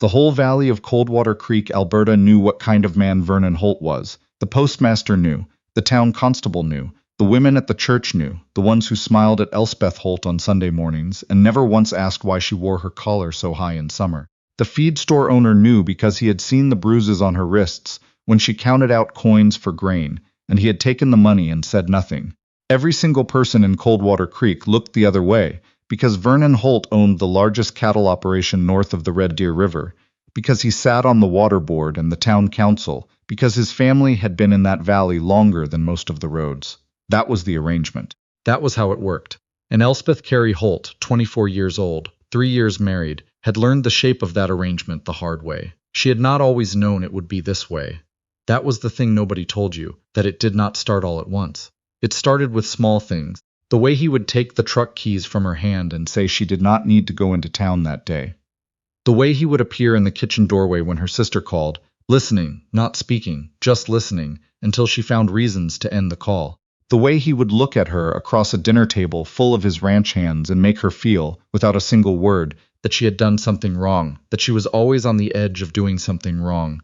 The whole valley of Coldwater Creek, Alberta knew what kind of man Vernon Holt was. The postmaster knew. The town constable knew. The women at the church knew, the ones who smiled at Elspeth Holt on Sunday mornings and never once asked why she wore her collar so high in summer. The feed store owner knew because he had seen the bruises on her wrists when she counted out coins for grain, and he had taken the money and said nothing. Every single person in Coldwater Creek looked the other way, because Vernon Holt owned the largest cattle operation north of the Red Deer River, because he sat on the water board and the town council, because his family had been in that valley longer than most of the roads. That was the arrangement. That was how it worked. And Elspeth Carey Holt, 24 years old, 3 years married, had learned the shape of that arrangement the hard way. She had not always known it would be this way. That was the thing nobody told you, that it did not start all at once. It started with small things. The way he would take the truck keys from her hand and say she did not need to go into town that day. The way he would appear in the kitchen doorway when her sister called, listening, not speaking, just listening, until she found reasons to end the call. The way he would look at her across a dinner table full of his ranch hands and make her feel, without a single word, that she had done something wrong, that she was always on the edge of doing something wrong,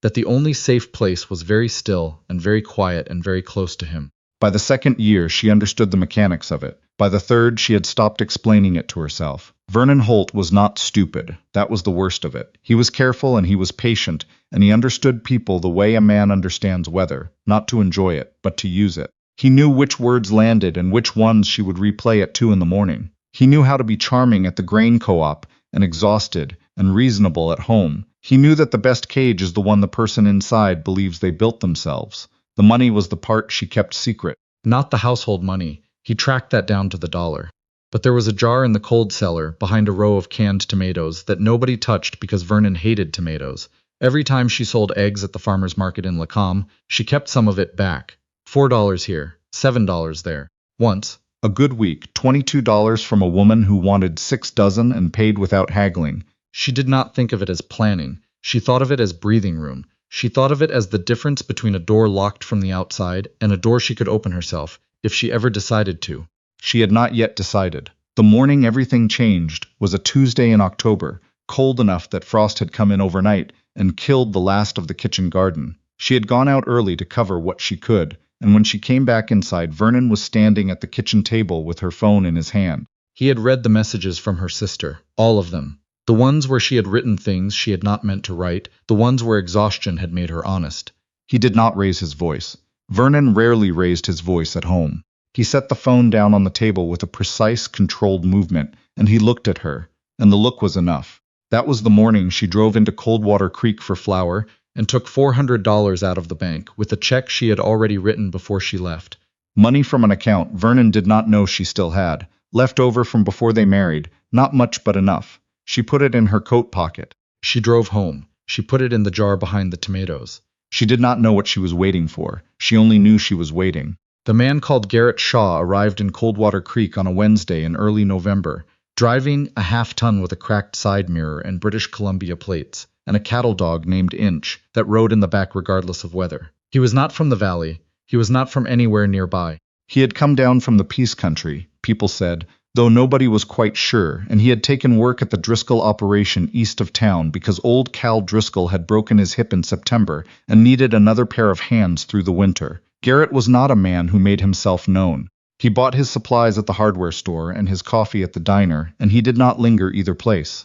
that the only safe place was very still and very quiet and very close to him. By the second year, she understood the mechanics of it. By the third, she had stopped explaining it to herself. Vernon Holt was not stupid. That was the worst of it. He was careful and he was patient, and he understood people the way a man understands weather, not to enjoy it, but to use it. He knew which words landed and which ones she would replay at 2 in the morning. He knew how to be charming at the grain co-op and exhausted and reasonable at home. He knew that the best cage is the one the person inside believes they built themselves. The money was the part she kept secret, not the household money. He tracked that down to the dollar. But there was a jar in the cold cellar behind a row of canned tomatoes that nobody touched because Vernon hated tomatoes. Every time she sold eggs at the farmer's market in Lacombe, she kept some of it back. $4 here, $7 there. Once, a good week, $22 from a woman who wanted 6 dozen and paid without haggling. She did not think of it as planning. She thought of it as breathing room. She thought of it as the difference between a door locked from the outside and a door she could open herself, if she ever decided to. She had not yet decided. The morning everything changed was a Tuesday in October, cold enough that frost had come in overnight and killed the last of the kitchen garden. She had gone out early to cover what she could, and when she came back inside, Vernon was standing at the kitchen table with her phone in his hand. He had read the messages from her sister, all of them. The ones where she had written things she had not meant to write, the ones where exhaustion had made her honest. He did not raise his voice. Vernon rarely raised his voice at home. He set the phone down on the table with a precise, controlled movement, and he looked at her, and the look was enough. That was the morning she drove into Coldwater Creek for flour and took $400 out of the bank with a check she had already written before she left. Money from an account Vernon did not know she still had, left over from before they married, not much but enough. She put it in her coat pocket. She drove home. She put it in the jar behind the tomatoes. She did not know what she was waiting for. She only knew she was waiting. The man called Garrett Shaw arrived in Coldwater Creek on a Wednesday in early November, driving a half-ton with a cracked side mirror and British Columbia plates, and a cattle dog named Inch that rode in the back regardless of weather. He was not from the valley. He was not from anywhere nearby. He had come down from the Peace Country, people said, though nobody was quite sure, and he had taken work at the Driscoll operation east of town because old Cal Driscoll had broken his hip in September and needed another pair of hands through the winter. Garrett was not a man who made himself known. He bought his supplies at the hardware store and his coffee at the diner, and he did not linger either place.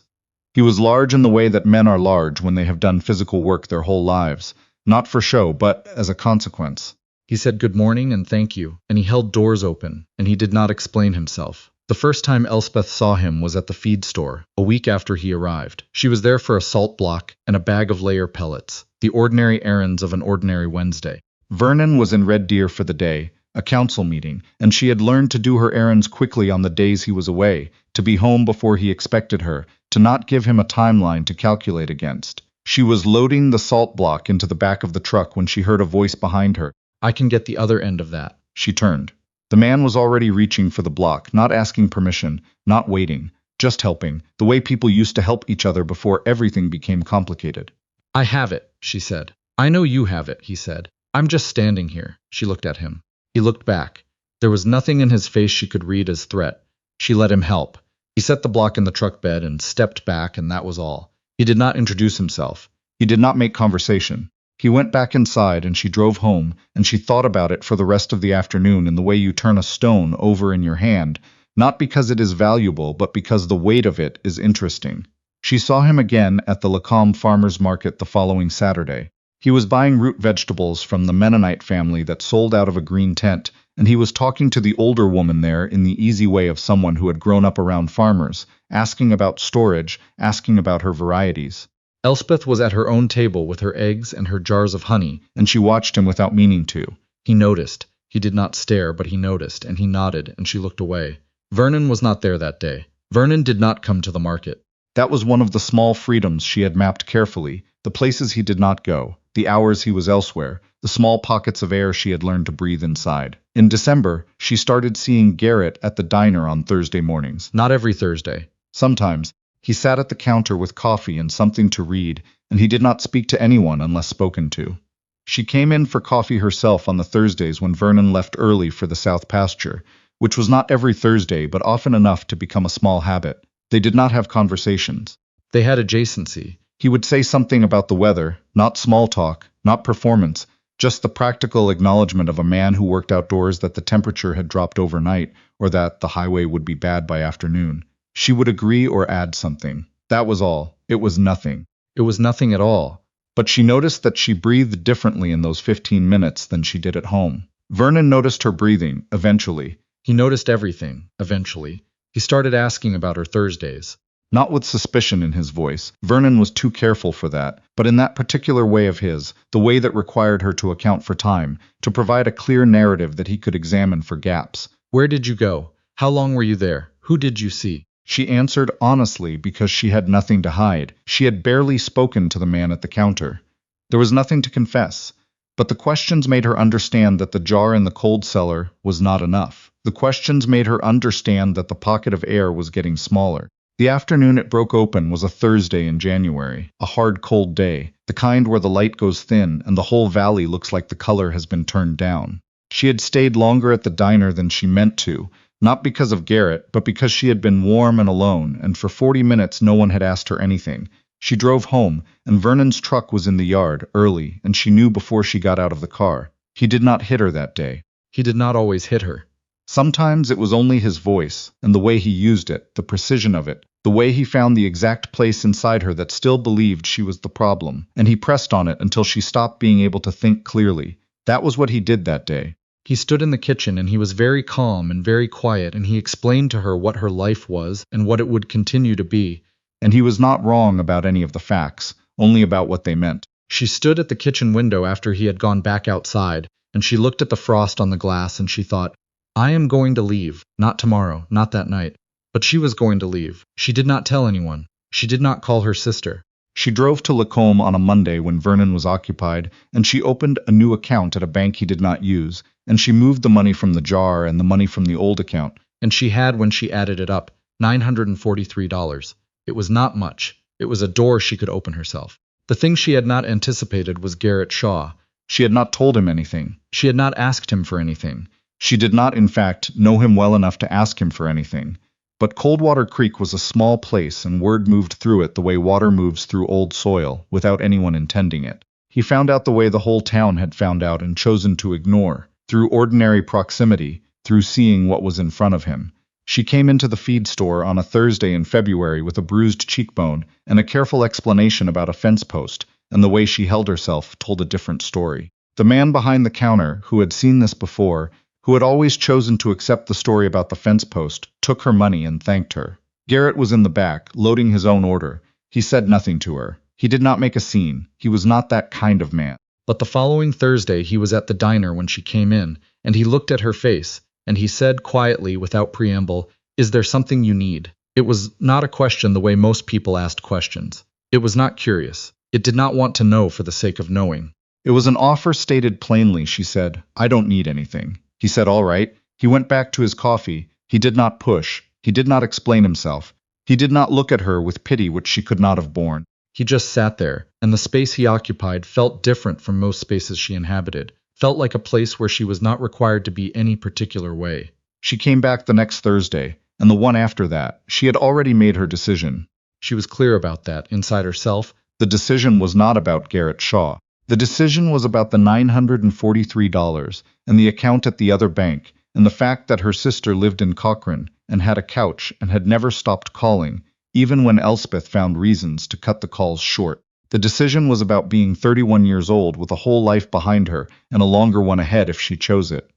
He was large in the way that men are large when they have done physical work their whole lives, not for show, but as a consequence. He said good morning and thank you, and he held doors open, and he did not explain himself. The first time Elspeth saw him was at the feed store, a week after he arrived. She was there for a salt block and a bag of layer pellets, the ordinary errands of an ordinary Wednesday. Vernon was in Red Deer for the day, a council meeting, and she had learned to do her errands quickly on the days he was away, to be home before he expected her, to not give him a timeline to calculate against. She was loading the salt block into the back of the truck when she heard a voice behind her. I can get the other end of that. She turned. The man was already reaching for the block, not asking permission, not waiting, just helping, the way people used to help each other before everything became complicated. I have it, she said. I know you have it, he said. I'm just standing here. She looked at him. He looked back. There was nothing in his face she could read as threat. She let him help. He set the block in the truck bed and stepped back, and that was all. He did not introduce himself. He did not make conversation. He went back inside and she drove home, and she thought about it for the rest of the afternoon in the way you turn a stone over in your hand, not because it is valuable, but because the weight of it is interesting. She saw him again at the Lacombe Farmers Market the following Saturday. He was buying root vegetables from the Mennonite family that sold out of a green tent, and he was talking to the older woman there in the easy way of someone who had grown up around farmers, asking about storage, asking about her varieties. Elspeth was at her own table with her eggs and her jars of honey, and she watched him without meaning to. He noticed. He did not stare, but he noticed, and he nodded, and she looked away. Vernon was not there that day. Vernon did not come to the market. That was one of the small freedoms she had mapped carefully, the places he did not go, the hours he was elsewhere, the small pockets of air she had learned to breathe inside. In December, she started seeing Garrett at the diner on Thursday mornings. Not every Thursday. Sometimes. He sat at the counter with coffee and something to read, and he did not speak to anyone unless spoken to. She came in for coffee herself on the Thursdays when Vernon left early for the south pasture, which was not every Thursday but often enough to become a small habit. They did not have conversations. They had adjacency. He would say something about the weather, not small talk, not performance, just the practical acknowledgement of a man who worked outdoors that the temperature had dropped overnight, or that the highway would be bad by afternoon. She would agree or add something. That was all. It was nothing. It was nothing at all. But she noticed that she breathed differently in those 15 minutes than she did at home. Vernon noticed her breathing, eventually. He noticed everything, eventually. He started asking about her Thursdays. Not with suspicion in his voice. Vernon was too careful for that, but in that particular way of his, the way that required her to account for time, to provide a clear narrative that he could examine for gaps. Where did you go? How long were you there? Who did you see? She answered honestly because she had nothing to hide. She had barely spoken to the man at the counter. There was nothing to confess. But the questions made her understand that the jar in the cold cellar was not enough. The questions made her understand that the pocket of air was getting smaller. The afternoon it broke open was a Thursday in January, a hard cold day, the kind where the light goes thin and the whole valley looks like the color has been turned down. She had stayed longer at the diner than she meant to, not because of Garrett, but because she had been warm and alone, and for 40 minutes no one had asked her anything. She drove home, and Vernon's truck was in the yard, early, and she knew before she got out of the car. He did not hit her that day. He did not always hit her. Sometimes it was only his voice, and the way he used it, the precision of it, the way he found the exact place inside her that still believed she was the problem, and he pressed on it until she stopped being able to think clearly. That was what he did that day. He stood in the kitchen and he was very calm and very quiet, and he explained to her what her life was and what it would continue to be. And he was not wrong about any of the facts, only about what they meant. She stood at the kitchen window after he had gone back outside, and she looked at the frost on the glass and she thought, I am going to leave, not tomorrow, not that night. But she was going to leave. She did not tell anyone. She did not call her sister. She drove to Lacombe on a Monday when Vernon was occupied, and she opened a new account at a bank he did not use, and she moved the money from the jar and the money from the old account, and she had, when she added it up, $943. It was not much. It was a door she could open herself. The thing she had not anticipated was Garrett Shaw. She had not told him anything. She had not asked him for anything. She did not, in fact, know him well enough to ask him for anything. But Coldwater Creek was a small place, and word moved through it the way water moves through old soil, without anyone intending it. He found out the way the whole town had found out and chosen to ignore, through ordinary proximity, through seeing what was in front of him. She came into the feed store on a Thursday in February with a bruised cheekbone and a careful explanation about a fence post, and the way she held herself told a different story. The man behind the counter, who had seen this before, who had always chosen to accept the story about the fence post, took her money and thanked her. Garrett was in the back, loading his own order. He said nothing to her. He did not make a scene. He was not that kind of man. But the following Thursday he was at the diner when she came in, and he looked at her face, and he said quietly, without preamble, "Is there something you need?" It was not a question the way most people asked questions. It was not curious. It did not want to know for the sake of knowing. It was an offer stated plainly. She said, "I don't need anything." He said, "All right." He went back to his coffee. He did not push. He did not explain himself. He did not look at her with pity which she could not have borne. He just sat there, and the space he occupied felt different from most spaces she inhabited, felt like a place where she was not required to be any particular way. She came back the next Thursday, and the one after that. She had already made her decision. She was clear about that, inside herself. The decision was not about Garrett Shaw. The decision was about the $943 and the account at the other bank, and the fact that her sister lived in Cochrane and had a couch and had never stopped calling, even when Elspeth found reasons to cut the calls short. The decision was about being 31 years old with a whole life behind her and a longer one ahead if she chose it.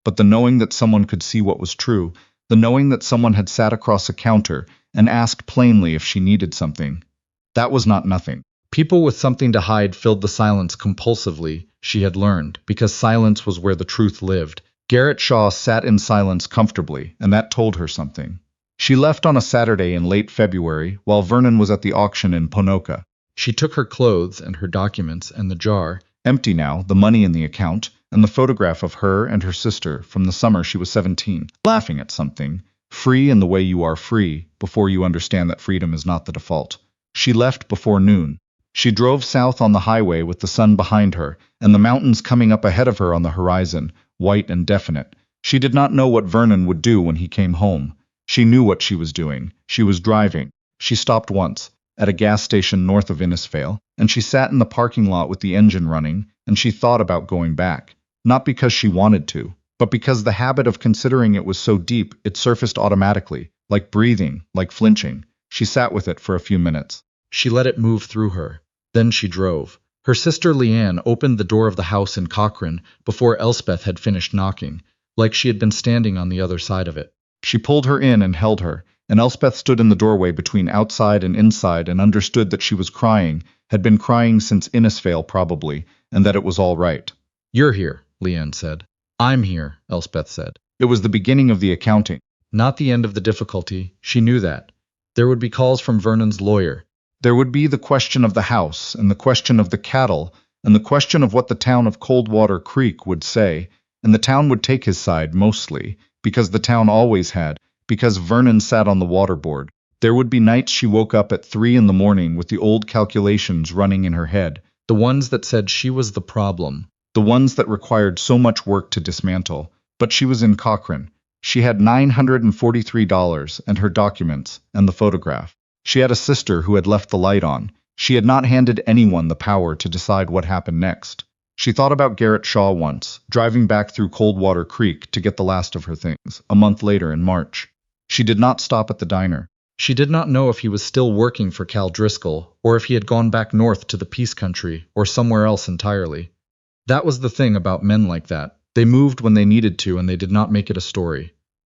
But the knowing that someone could see what was true, the knowing that someone had sat across a counter and asked plainly if she needed something, that was not nothing. People with something to hide filled the silence compulsively, she had learned, because silence was where the truth lived. Garrett Shaw sat in silence comfortably, and that told her something. She left on a Saturday in late February, while Vernon was at the auction in Ponoka. She took her clothes and her documents and the jar, empty now, the money in the account, and the photograph of her and her sister from the summer she was 17, laughing at something, free in the way you are free, before you understand that freedom is not the default. She left before noon. She drove south on the highway with the sun behind her, and the mountains coming up ahead of her on the horizon, white and definite. She did not know what Vernon would do when he came home. She knew what she was doing. She was driving. She stopped once, at a gas station north of Innisfail, and she sat in the parking lot with the engine running, and she thought about going back. Not because she wanted to, but because the habit of considering it was so deep it surfaced automatically, like breathing, like flinching. She sat with it for a few minutes. She let it move through her. Then she drove. Her sister Leanne opened the door of the house in Cochrane before Elspeth had finished knocking, like she had been standing on the other side of it. She pulled her in and held her, and Elspeth stood in the doorway between outside and inside and understood that she was crying, had been crying since Innisfail probably, and that it was all right. "You're here," Leanne said. "I'm here," Elspeth said. It was the beginning of the accounting, not the end of the difficulty. She knew that. There would be calls from Vernon's lawyer. There would be the question of the house, and the question of the cattle, and the question of what the town of Coldwater Creek would say, and the town would take his side mostly, because the town always had, because Vernon sat on the water board. There would be nights she woke up at 3 in the morning with the old calculations running in her head, the ones that said she was the problem, the ones that required so much work to dismantle. But she was in Cochrane. She had $943 and her documents and the photograph. She had a sister who had left the light on. She had not handed anyone the power to decide what happened next. She thought about Garrett Shaw once, driving back through Coldwater Creek to get the last of her things, a month later in March. She did not stop at the diner. She did not know if he was still working for Cal Driscoll, or if he had gone back north to the Peace Country, or somewhere else entirely. That was the thing about men like that. They moved when they needed to, and they did not make it a story.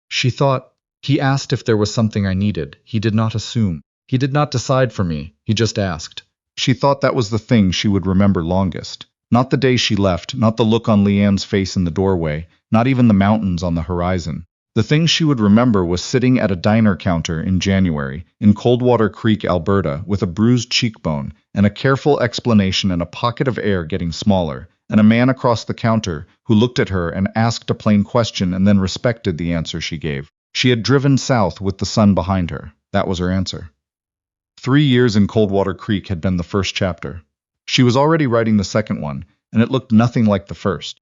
She thought, he asked if there was something I needed. He did not assume. He did not decide for me. He just asked. She thought that was the thing she would remember longest. Not the day she left, not the look on Leanne's face in the doorway, not even the mountains on the horizon. The thing she would remember was sitting at a diner counter in January, in Coldwater Creek, Alberta, with a bruised cheekbone, and a careful explanation and a pocket of air getting smaller, and a man across the counter who looked at her and asked a plain question and then respected the answer she gave. She had driven south with the sun behind her. That was her answer. 3 years in Coldwater Creek had been the first chapter. She was already writing the second one, and it looked nothing like the first.